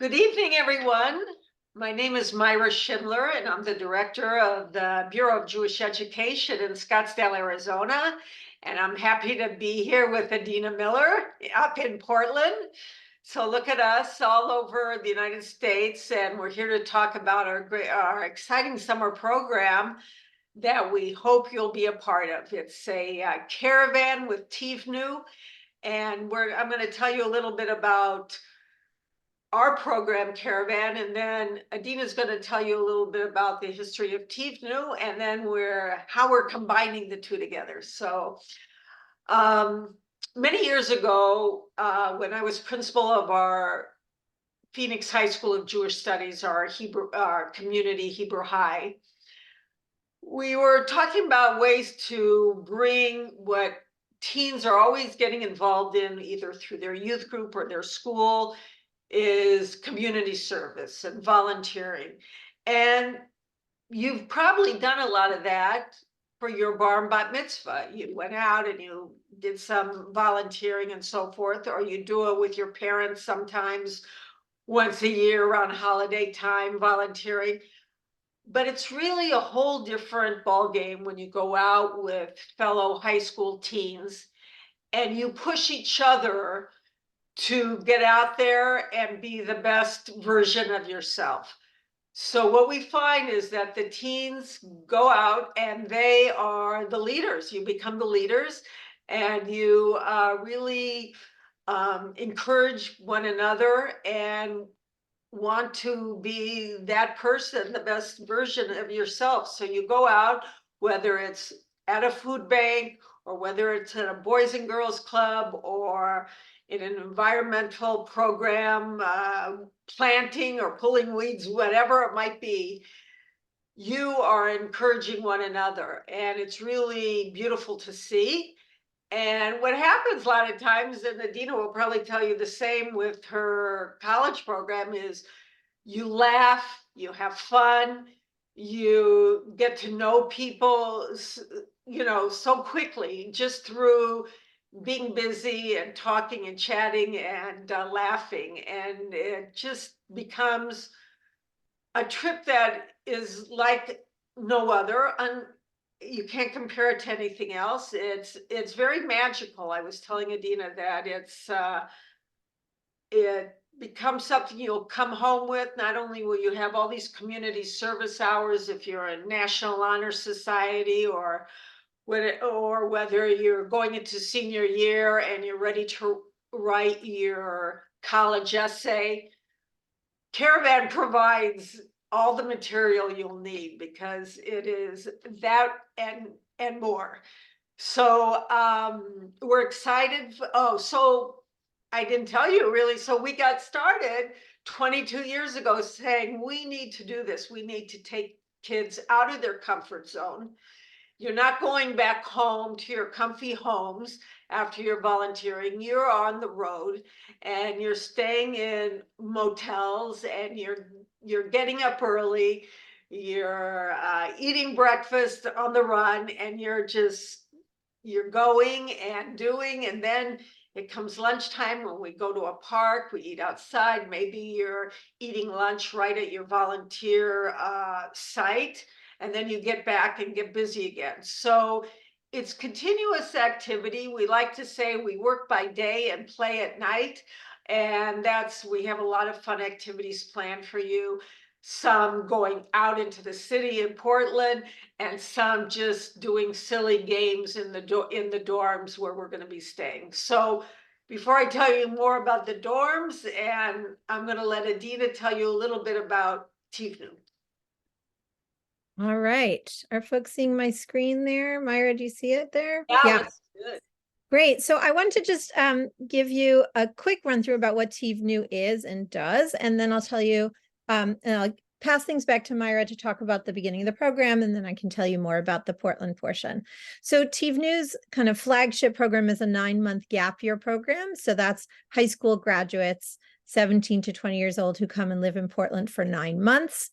Good evening, everyone. My name is Myra Schindler, and I'm the director of the Bureau of Jewish Education in Scottsdale, Arizona. And I'm happy to be here with Adina Miller up in Portland. So look at us all over the United States, and we're here to talk about our exciting summer program that we hope you'll be a part of. It's a caravan with Tivnu, and I'm going to tell you a little bit about our program Caravan, and then Adina's going to tell you a little bit about the history of Tivnu, and then how we're combining the two together. So many years ago, when I was principal of our Phoenix High School of Jewish Studies, our community Hebrew High, we were talking about ways to bring what teens are always getting involved in, either through their youth group or their school, is community service and volunteering. And you've probably done a lot of that for your bar and bat mitzvah. You went out and you did some volunteering and so forth, or you do it with your parents sometimes once a year around holiday time, volunteering. But it's really a whole different ballgame when you go out with fellow high school teens and you push each other to get out there and be the best version of yourself. So what we find is that the teens go out and they are the leaders. You become the leaders, and you really encourage one another and want to be that person, the best version of yourself. So you go out, whether it's at a food bank or whether it's at a Boys and Girls Club or in an environmental program, planting or pulling weeds, whatever it might be, you are encouraging one another. And it's really beautiful to see. And what happens a lot of times, and Adina will probably tell you the same with her college program, is you laugh, you have fun, you get to know people, so quickly just through being busy and talking and chatting and laughing. And it just becomes a trip that is like no other. You can't compare it to anything else. It's very magical. I was telling Adina that it becomes something you'll come home with. Not only will you have all these community service hours if you're a National Honor Society or whether you're going into senior year and you're ready to write your college essay. Caravan provides all the material you'll need because it is that and more. So we're excited. Oh, so I didn't tell you really. So we got started 22 years ago saying we need to do this. We need to take kids out of their comfort zone. You're not going back home to your comfy homes after you're volunteering. You're on the road and you're staying in motels and you're getting up early. You're eating breakfast on the run, and you're going and doing. And then it comes lunchtime when we go to a park, we eat outside. Maybe you're eating lunch right at your volunteer site, and then you get back and get busy again. So it's continuous activity. We like to say we work by day and play at night. And we have a lot of fun activities planned for you. Some going out into the city in Portland, and some just doing silly games in the dorms where we're going to be staying. So before I tell you more about the dorms, and I'm going to let Adina tell you a little bit about Tivnu. All right. Are folks seeing my screen there? Myra, do you see it there? Yeah, that's good. Great. So I want to just give you a quick run through about what Tivnu is and does, and then I'll tell you, and I'll pass things back to Myra to talk about the beginning of the program, and then I can tell you more about the Portland portion. So Tivnu's kind of flagship program is a 9-month gap year program. So that's high school graduates, 17 to 20 years old, who come and live in Portland for 9 months.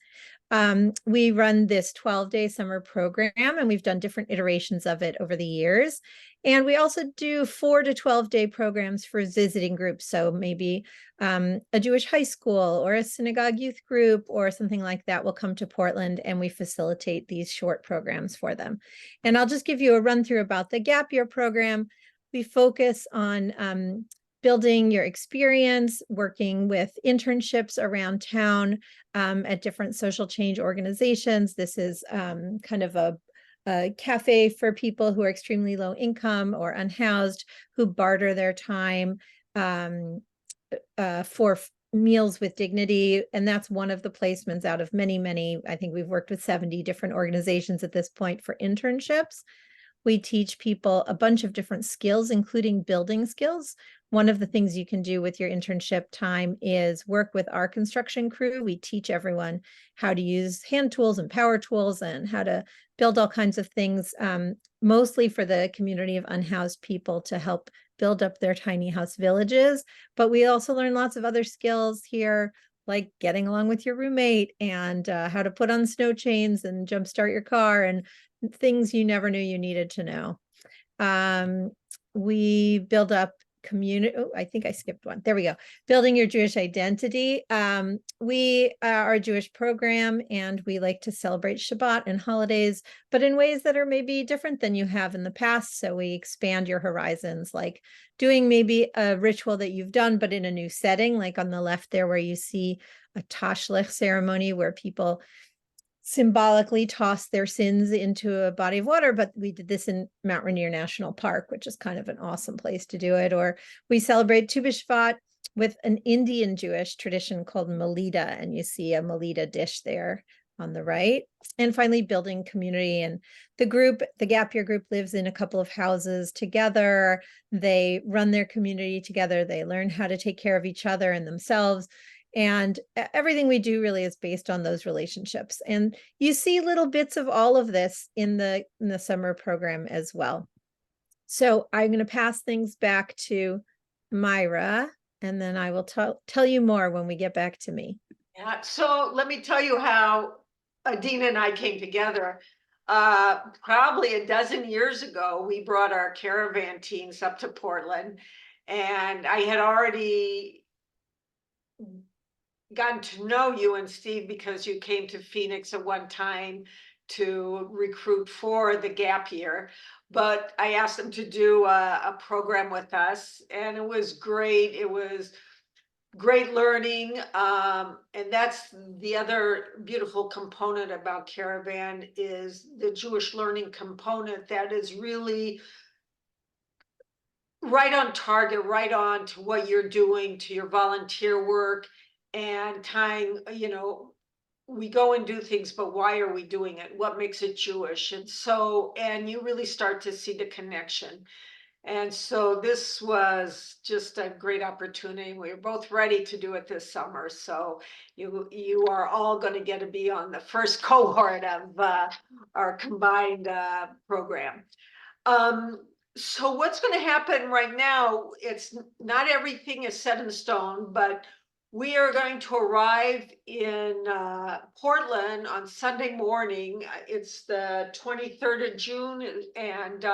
We run this 12-day summer program, and we've done different iterations of it over the years. And we also do 4 to 12-day programs for visiting groups. So maybe a Jewish high school or a synagogue youth group or something like that will come to Portland, and we facilitate these short programs for them. And I'll just give you a run through about the Gap Year program. We focus on building your experience, working with internships around town at different social change organizations. This is kind of a cafe for people who are extremely low income or unhoused, who barter their time for meals with dignity. And that's one of the placements out of many, many. I think we've worked with 70 different organizations at this point for internships. We teach people a bunch of different skills, including building skills. One of the things you can do with your internship time is work with our construction crew. We teach everyone how to use hand tools and power tools and how to build all kinds of things, mostly for the community of unhoused people to help build up their tiny house villages. But we also learn lots of other skills here, like getting along with your roommate and how to put on snow chains and jumpstart your car and things you never knew you needed to know. We build up community. Oh, I think I skipped one. There we go. Building your Jewish identity. We are a Jewish program, and we like to celebrate Shabbat and holidays, but in ways that are maybe different than you have in the past. So we expand your horizons, like doing maybe a ritual that you've done, but in a new setting, like on the left there, where you see a tashlich ceremony where people symbolically toss their sins into a body of water, but we did this in Mount Rainier National Park, which is kind of an awesome place to do it. Or we celebrate Tu B'Shvat with an Indian Jewish tradition called Melita, and you see a Melita dish there on the right. And finally, building community. And the Gap Year group, lives in a couple of houses together. They run their community together. They learn how to take care of each other and themselves. And everything we do really is based on those relationships. And you see little bits of all of this in the summer program as well. So I'm going to pass things back to Myra, and then I will tell you more when we get back to me. Yeah, so let me tell you how Adina and I came together. Probably a dozen years ago, we brought our caravan teens up to Portland, and I had already gotten to know you and Steve because you came to Phoenix at one time to recruit for the Gap Year. But I asked them to do a program with us, and it was great. It was great learning. And that's the other beautiful component about Caravan, is the Jewish learning component that is really right on target, right on to what you're doing, to your volunteer work, and tying, we go and do things, but why are we doing it? What makes it Jewish? And you really start to see the connection. And so this was just a great opportunity. We were both ready to do it this summer. So you are all going to get to be on the first cohort of our combined program. So what's going to happen right now, it's not everything is set in stone, but we are going to arrive in Portland on Sunday morning. It's the 23rd of June. And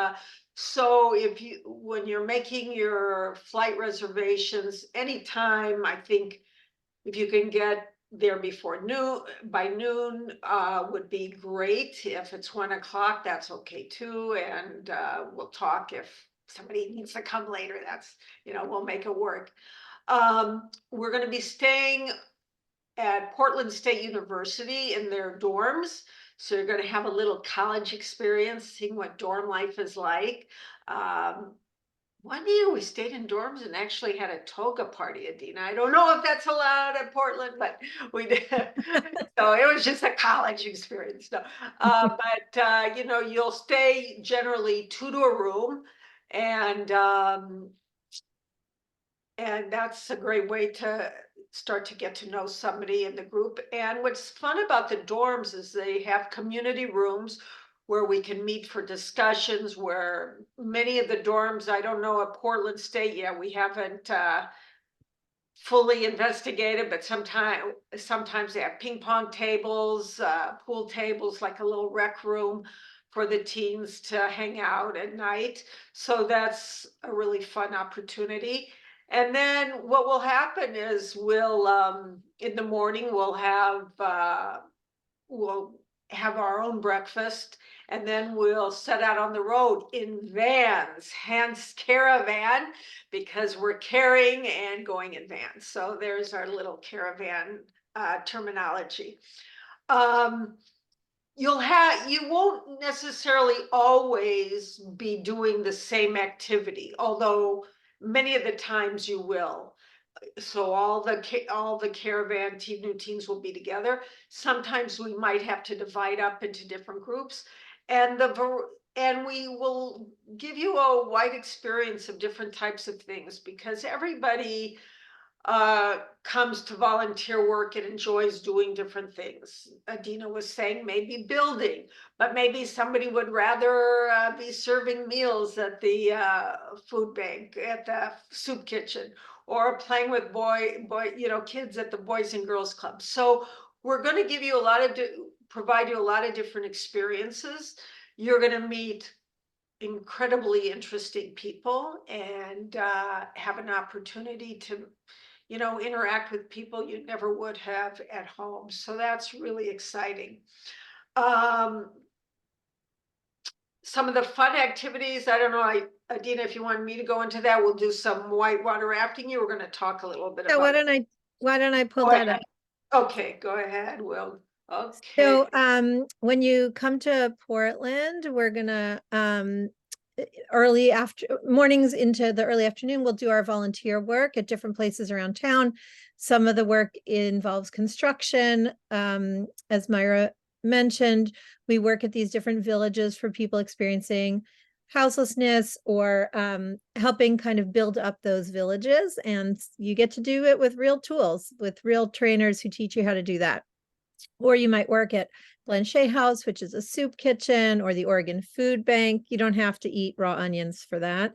so when you're making your flight reservations, anytime, I think if you can get there before noon, by noon, would be great. If it's 1 o'clock, that's okay too. And we'll talk if somebody needs to come later. That's, we'll make it work. We're going to be staying at Portland State University in their dorms. So you're going to have a little college experience, seeing what dorm life is like. One year we stayed in dorms and actually had a toga party, Adina. I don't know if that's allowed at Portland, but we did. So it was just a college experience. No. But you'll stay generally 2 to a room, and that's a great way to start to get to know somebody in the group. And what's fun about the dorms is they have community rooms where we can meet for discussions, where many of the dorms, I don't know, at Portland State yet, we haven't fully investigated, but sometimes they have ping pong tables, pool tables, like a little rec room for the teens to hang out at night. So that's a really fun opportunity. And then what will happen is in the morning, we'll have our own breakfast, and then we'll set out on the road in vans, hence caravan, because we're carrying and going in vans. So there's our little caravan terminology. Um, you won't necessarily always be doing the same activity, although many of the times you will. So all the caravan new teens will be together. Sometimes we might have to divide up into different groups, and we will give you a wide experience of different types of things, because everybody comes to volunteer work and enjoys doing different things. Adina was saying maybe building, but maybe somebody would rather be serving meals at the food bank, at the soup kitchen, or playing with kids at the Boys and Girls Club. So we're going to give you provide you a lot of different experiences. You're going to meet incredibly interesting people and have an opportunity to interact with people you never would have at home. So that's really exciting. Um, some of the fun activities, I don't know, Adina, if you want me to go into that, we'll do some whitewater rafting. You were going to talk a little bit So about. why don't I pull Go that ahead. up? Okay, go ahead, Will. Okay. So when you come to Portland, we're gonna early after mornings into the early afternoon, we'll do our volunteer work at different places around town. Some of the work involves construction. As Myra mentioned, we work at these different villages for people experiencing houselessness, or helping kind of build up those villages. And you get to do it with real tools, with real trainers who teach you how to do that. Or you might work at Blanchet House, which is a soup kitchen, or the Oregon Food Bank. You don't have to eat raw onions for that.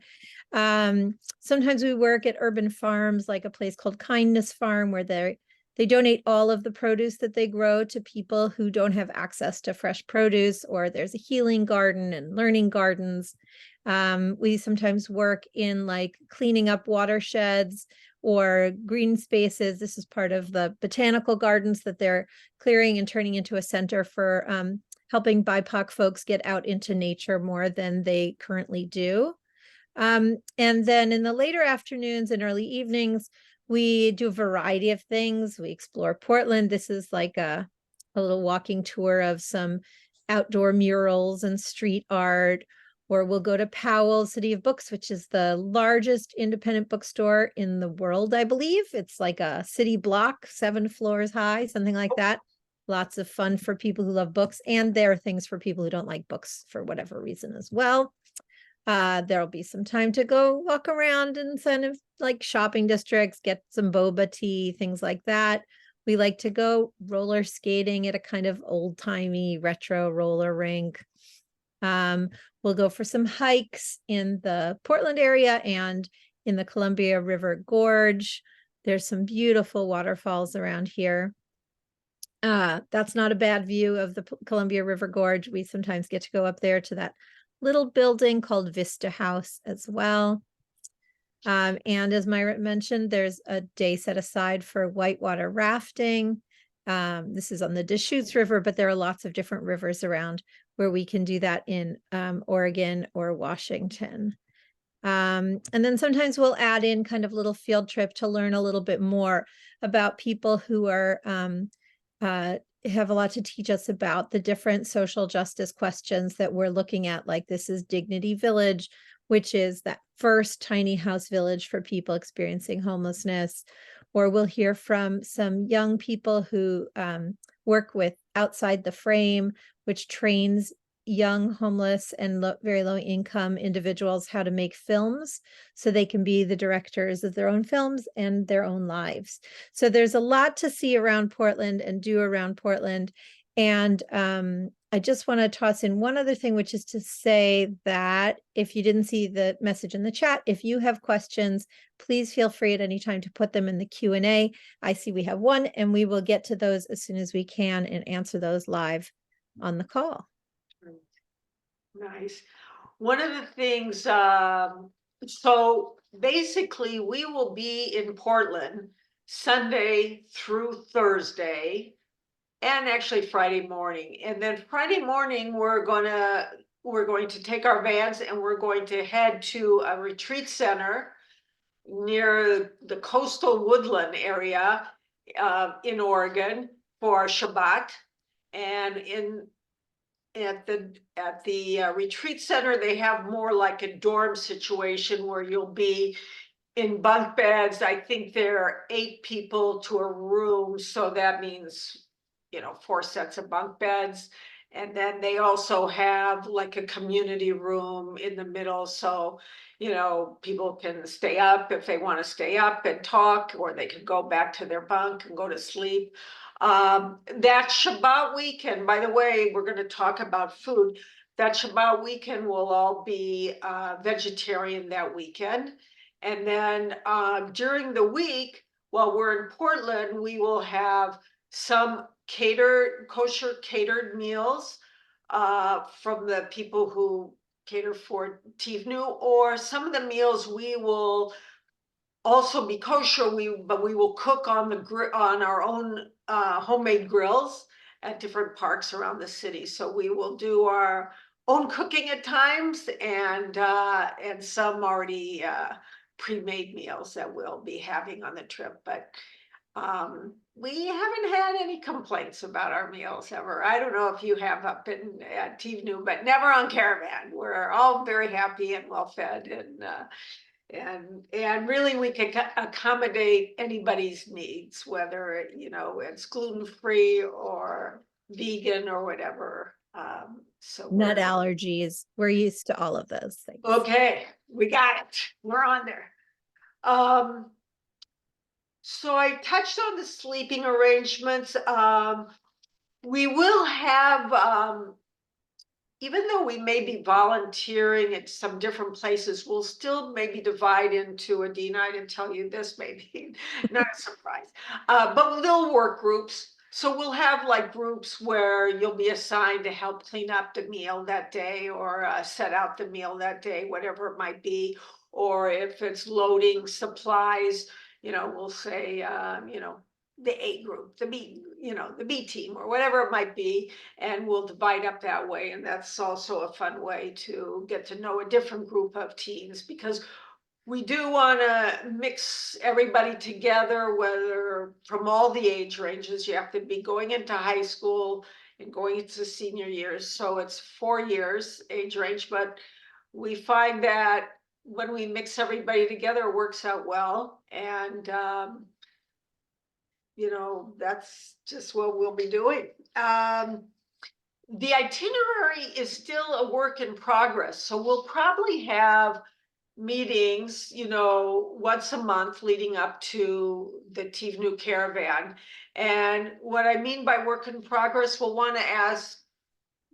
Sometimes we work at urban farms, like a place called Kindness Farm, where they donate all of the produce that they grow to people who don't have access to fresh produce, or there's a healing garden and learning gardens. We sometimes work in like cleaning up watersheds or green spaces. This is part of the botanical gardens that they're clearing and turning into a center for helping BIPOC folks get out into nature more than they currently do. And then in the later afternoons and early evenings, we do a variety of things. We explore Portland. This is like a little walking tour of some outdoor murals and street art. Or we'll go to Powell City of Books, which is the largest independent bookstore in the world, I believe. It's like a city block, 7 floors high, something like that. Lots of fun for people who love books. And there are things for people who don't like books for whatever reason as well. There'll be some time to go walk around in kind of like shopping districts, get some boba tea, things like that. We like to go roller skating at a kind of old-timey retro roller rink. We'll go for some hikes in the Portland area and in the Columbia River Gorge. There's some beautiful waterfalls around here. That's not a bad view of the Columbia River Gorge. We sometimes get to go up there to that little building called Vista House as well. And as Myra mentioned, there's a day set aside for whitewater rafting. This is on the Deschutes River, but there are lots of different rivers around where we can do that in Oregon or Washington. And then sometimes we'll add in kind of little field trip to learn a little bit more about people who are have a lot to teach us about the different social justice questions that we're looking at. Like this is Dignity Village, which is that first tiny house village for people experiencing homelessness. Or we'll hear from some young people who work with Outside the Frame, which trains young homeless and very low income individuals how to make films so they can be the directors of their own films and their own lives. So there's a lot to see around Portland and do around Portland. And I just want to toss in one other thing, which is to say that if you didn't see the message in the chat, if you have questions, please feel free at any time to put them in the Q&A. I see we have one, and we will get to those as soon as we can and answer those live on the call. Nice. One of the things, so basically we will be in Portland Sunday through Thursday and actually Friday morning. And then Friday morning, we're going to take our vans and we're going to head to a retreat center near the coastal woodland area in Oregon for Shabbat. And at the retreat center, they have more like a dorm situation where you'll be in bunk beds. I think there are 8 people to a room, so that means, 4 sets of bunk beds. And then they also have like a community room in the middle, so people can stay up if they want to stay up and talk, or they can go back to their bunk and go to sleep. That Shabbat weekend, by the way, we're going to talk about food. That Shabbat weekend will all be vegetarian that weekend. And then during the week, while we're in Portland, we will have some kosher catered meals from the people who cater for Tivnu, or some of the meals we will also be kosher, but we will cook on our own homemade grills at different parks around the city. So we will do our own cooking at times, and some already pre-made meals that we'll be having on the trip. But we haven't had any complaints about our meals ever. I don't know if you have up at Tivnu, but never on Caravan. We're all very happy and well fed, and really we can accommodate anybody's needs, whether it's gluten-free or vegan or whatever. So Nut allergies, we're used to all of those things. Okay, we got it. We're on there. So I touched on the sleeping arrangements. We will have, even though we may be volunteering at some different places, we'll still maybe divide into, Adina, I didn't tell you this, maybe not a surprise, but they'll work groups. So we'll have like groups where you'll be assigned to help clean up the meal that day, or set out the meal that day, whatever it might be. Or if it's loading supplies, we'll say, the A group, the B team, or whatever it might be, and we'll divide up that way. And that's also a fun way to get to know a different group of teens, because we do want to mix everybody together, whether from all the age ranges. You have to be going into high school and going into senior years. So it's 4 years age range, but we find that when we mix everybody together, it works out well. And, that's just what we'll be doing. The itinerary is still a work in progress. So we'll probably have meetings, once a month leading up to the Tivnu Caravan. And what I mean by work in progress, we'll want to ask,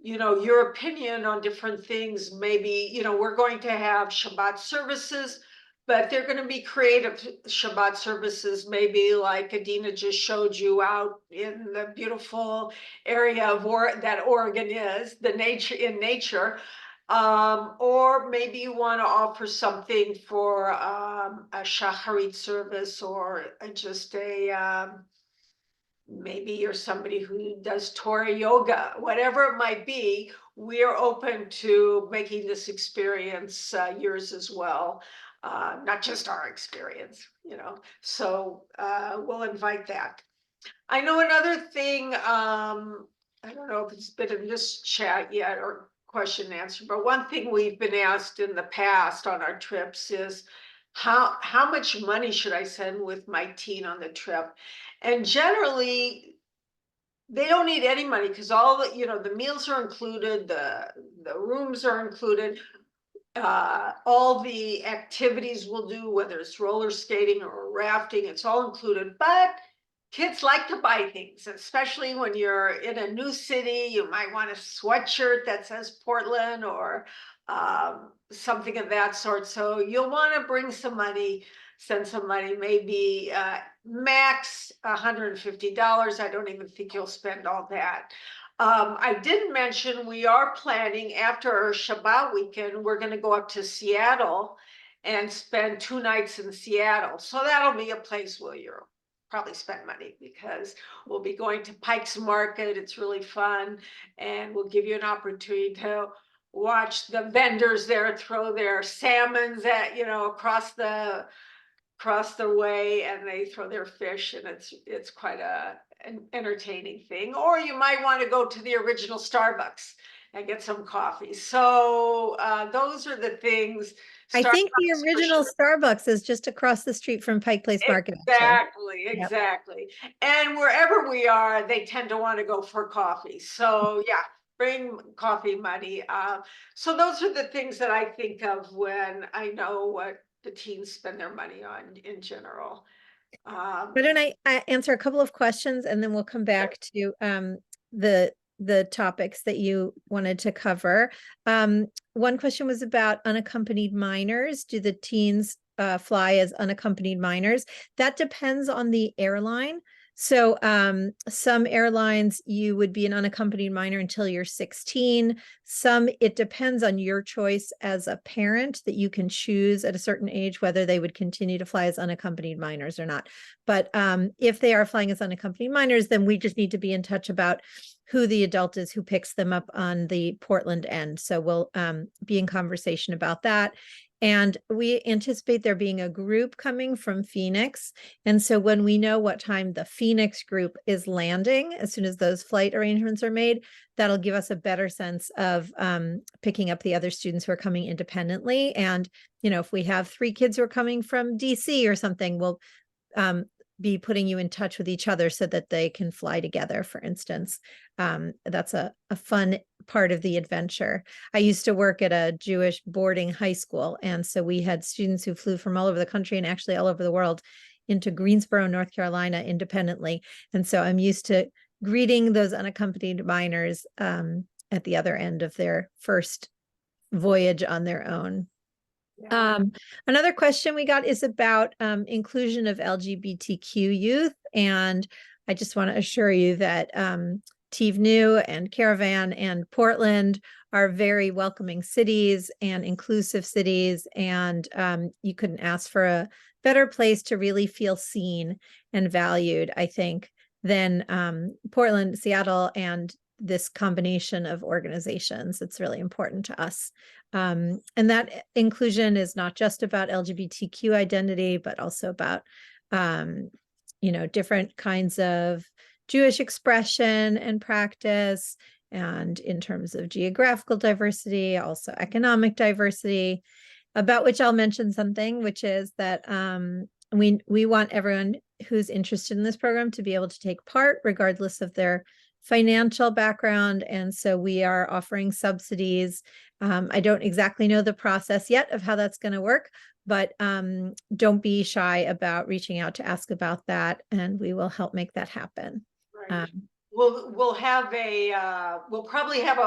your opinion on different things. Maybe, we're going to have Shabbat services, but they're going to be creative Shabbat services, maybe like Adina just showed you out in the beautiful area of that Oregon is, the nature. Or maybe you want to offer something for a shacharit service, or just maybe you're somebody who does Torah yoga, whatever it might be. We're open to making this experience yours as well, not just our experience, so we'll invite that. I know another thing, I don't know if it's been in this chat yet or question and answer, but one thing we've been asked in the past on our trips is how much money should I send with my teen on the trip? And generally, they don't need any money, because all the meals are included, the rooms are included, all the activities we'll do, whether it's roller skating or rafting, it's all included. But kids like to buy things, especially when you're in a new city. You might want a sweatshirt that says Portland or something of that sort. So you'll want to bring some money, send some money, maybe max $150. I don't even think you'll spend all that. I did mention we are planning after our Shabbat weekend, we're going to go up to Seattle and spend 2 nights in Seattle. So that'll be a place where you're probably spend money, because we'll be going to Pike's Market. It's really fun. And we'll give you an opportunity to watch the vendors there throw their salmons at, across the way, and they throw their fish, and it's quite an entertaining thing. Or you might want to go to the original Starbucks and get some coffee. So those are the things. I think the Starbucks for original sure. Starbucks is just across the street from Pike Place Market, actually. Exactly, Yep. exactly. And wherever we are, they tend to want to go for coffee. So yeah, bring coffee money. So those are the things that I think of when I know what the teens spend their money on in general. Why Um, don't I answer a couple of questions and then we'll come back to the the topics that you wanted to cover. One question was about unaccompanied minors. Do the teens fly as unaccompanied minors? That depends on the airline. So some airlines you would be an unaccompanied minor until you're 16. Some, it depends on your choice as a parent, that you can choose at a certain age whether they would continue to fly as unaccompanied minors or not. But if they are flying as unaccompanied minors, then we just need to be in touch about who the adult is who picks them up on the Portland end. So we'll be in conversation about that. And we anticipate there being a group coming from Phoenix. And so when we know what time the Phoenix group is landing, as soon as those flight arrangements are made, that'll give us a better sense of picking up the other students who are coming independently. And, if we have 3 kids who are coming from DC or something, we'll be putting you in touch with each other so that they can fly together, for instance. That's a fun part of the adventure. I used to work at a Jewish boarding high school, and so we had students who flew from all over the country and actually all over the world into Greensboro, North Carolina independently. And so I'm used to greeting those unaccompanied minors at the other end of their first voyage on their own. yeah. Another question we got is about inclusion of LGBTQ youth. And I just want to assure you that TVNU and Caravan and Portland are very welcoming cities and inclusive cities. And you couldn't ask for a better place to really feel seen and valued, I think, than Portland, Seattle, and this combination of organizations. It's really important to us. And that inclusion is not just about LGBTQ identity, but also about, different kinds of Jewish expression and practice, and in terms of geographical diversity, also economic diversity, about which I'll mention something, which is that we want everyone who's interested in this program to be able to take part, regardless of their financial background. And so we are offering subsidies. I don't exactly know the process yet of how that's going to work, but don't be shy about reaching out to ask about that, and we will help make that happen. Right. We'll have we'll probably have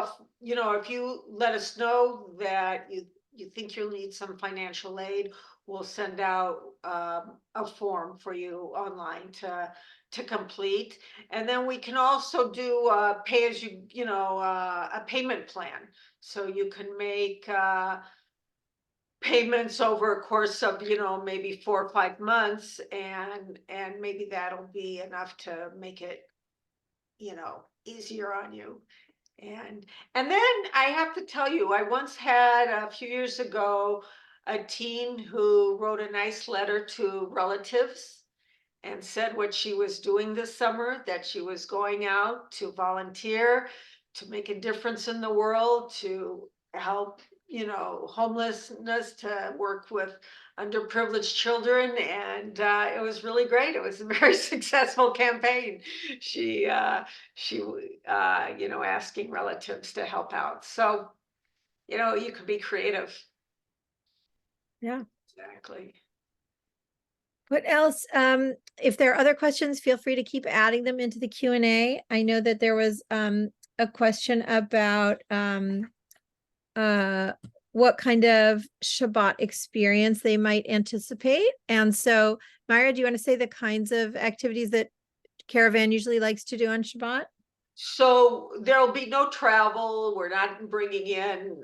if you let us know that you think you'll need some financial aid, we'll send out a form for you online to complete. And then we can also do pay as a payment plan. So you can make payments over a course of maybe 4 or 5 months, and maybe that'll be enough to make it easier on you. And then I have to tell you, I once had a few years ago a teen who wrote a nice letter to relatives and said what she was doing this summer, that she was going out to volunteer, to make a difference in the world, to help, homelessness, to work with underprivileged children. And it was really great. It was a very successful campaign. She asking relatives to help out. So, you could be creative. Yeah. Exactly. What else? If there are other questions, feel free to keep adding them into the Q&A. I know that there was a question about what kind of Shabbat experience they might anticipate. And so, Myra, do you want to say the kinds of activities that Caravan usually likes to do on Shabbat? So there'll be no travel. We're not bringing in,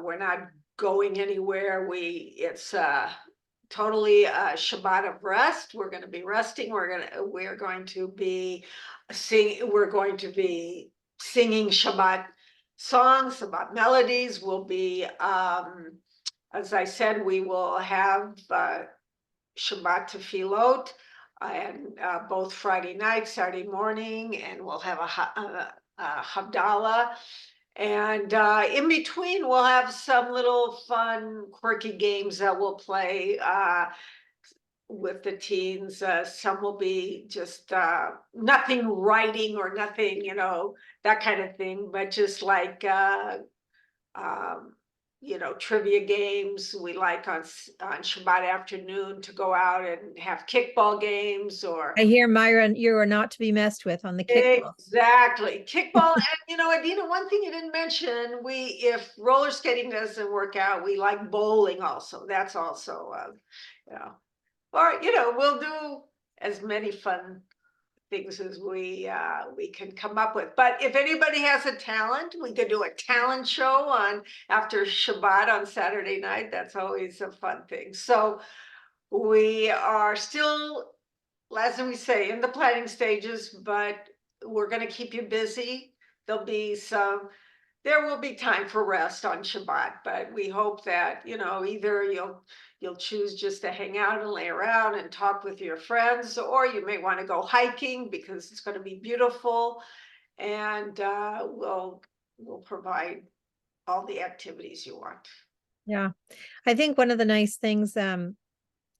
we're not going anywhere. It's totally a Shabbat of rest. We're going to be resting. We're going to be we're going to be singing Shabbat songs, Shabbat melodies. We'll be, as I said, we will have Shabbat tefillot and both Friday night, Saturday morning, and we'll have a Havdalah. And in between, we'll have some little fun, quirky games that we'll play with the teens. Some will be just nothing writing or nothing, that kind of thing, but just like um, trivia games. We like on Shabbat afternoon to go out and have kickball games I hear, Myra, you are not to be messed with on the kickball. Exactly. Kickball. And Adina, one thing you didn't mention, if roller skating doesn't work out, we like bowling also. That's also, or, we'll do as many fun things as we can come up with. But if anybody has a talent, we could do a talent show after Shabbat on Saturday night. That's always a fun thing. So we are still, as we say, in the planning stages, but we're going to keep you busy. There will be time for rest on Shabbat, but we hope that, either you'll choose just to hang out and lay around and talk with your friends, or you may want to go hiking because it's going to be beautiful, and we'll provide all the activities you want. Yeah, I think one of the nice things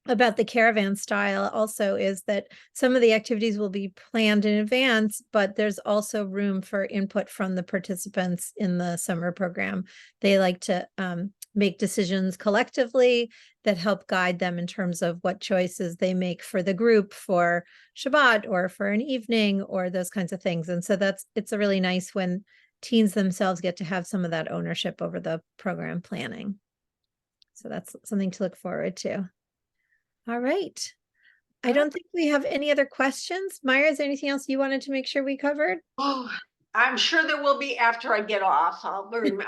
about the Caravan style also is that some of the activities will be planned in advance, but there's also room for input from the participants in the summer program. They like to make decisions collectively that help guide them in terms of what choices they make for the group for Shabbat or for an evening or those kinds of things. And so it's a really nice when teens themselves get to have some of that ownership over the program planning. So that's something to look forward to. All right. I don't think we have any other questions. Myra, is there anything else you wanted to make sure we covered? Oh, I'm sure there will be after I get off. I'll think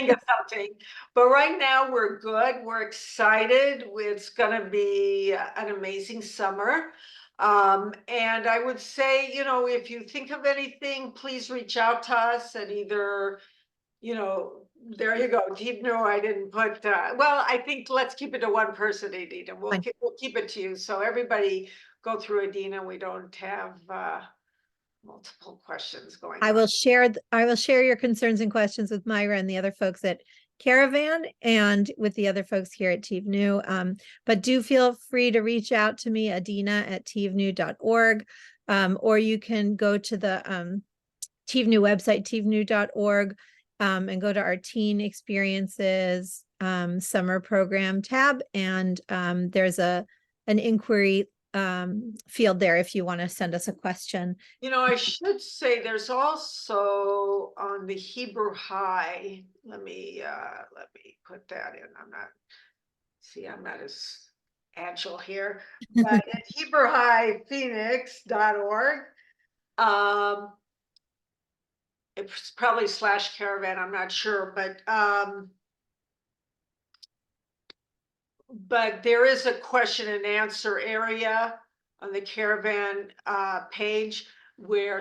of something. But right now we're good. We're excited. It's going to be an amazing summer. And I would say, if you think of anything, please reach out to us at either, there you go. No, I didn't put, well, I think let's keep it to one person, Adina. We'll keep it to you. So everybody go through Adina. We don't have multiple questions going on. I will share your concerns and questions with Myra and the other folks at Caravan and with the other folks here at TVNU. But do feel free to reach out to me, adina@tvnu.org, or you can go to the TVNU website, tvnu.org, and go to our teen experiences summer program tab, and there's an inquiry field there if you want to send us a question. I should say there's also on the Hebrew High. Let me put that in. I'm not as agile here, but at HebrewHighPhoenix.org. It's probably /Caravan. I'm not sure, but there is a question and answer area on the Caravan page where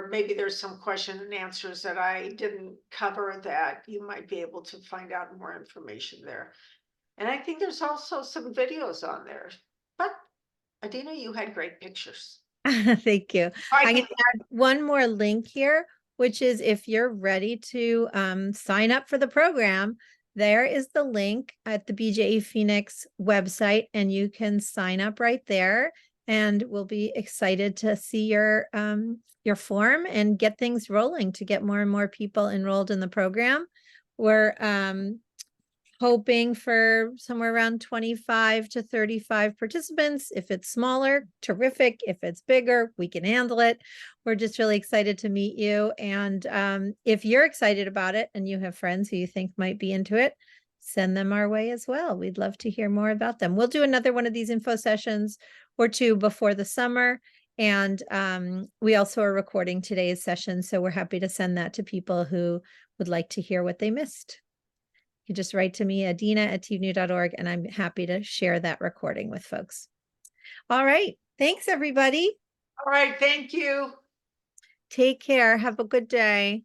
maybe there's some question and answers that I didn't cover that you might be able to find out more information there. And I think there's also some videos on there. But Adina, you had great pictures. Thank you. I can add one more link here, which is if you're ready to sign up for the program, there is the link at the BJE Phoenix website, and you can sign up right there. And we'll be excited to see your form and get things rolling to get more and more people enrolled in the program. We're hoping for somewhere around 25 to 35 participants. If it's smaller, terrific. If it's bigger, we can handle it. We're just really excited to meet you. And if you're excited about it and you have friends who you think might be into it, send them our way as well. We'd love to hear more about them. We'll do another one of these info sessions or two before the summer. And we also are recording today's session, so we're happy to send that to people who would like to hear what they missed. You just write to me, adina@tvnew.org, and I'm happy to share that recording with folks. All right. Thanks, everybody. All right, thank you. Take care. Have a good day.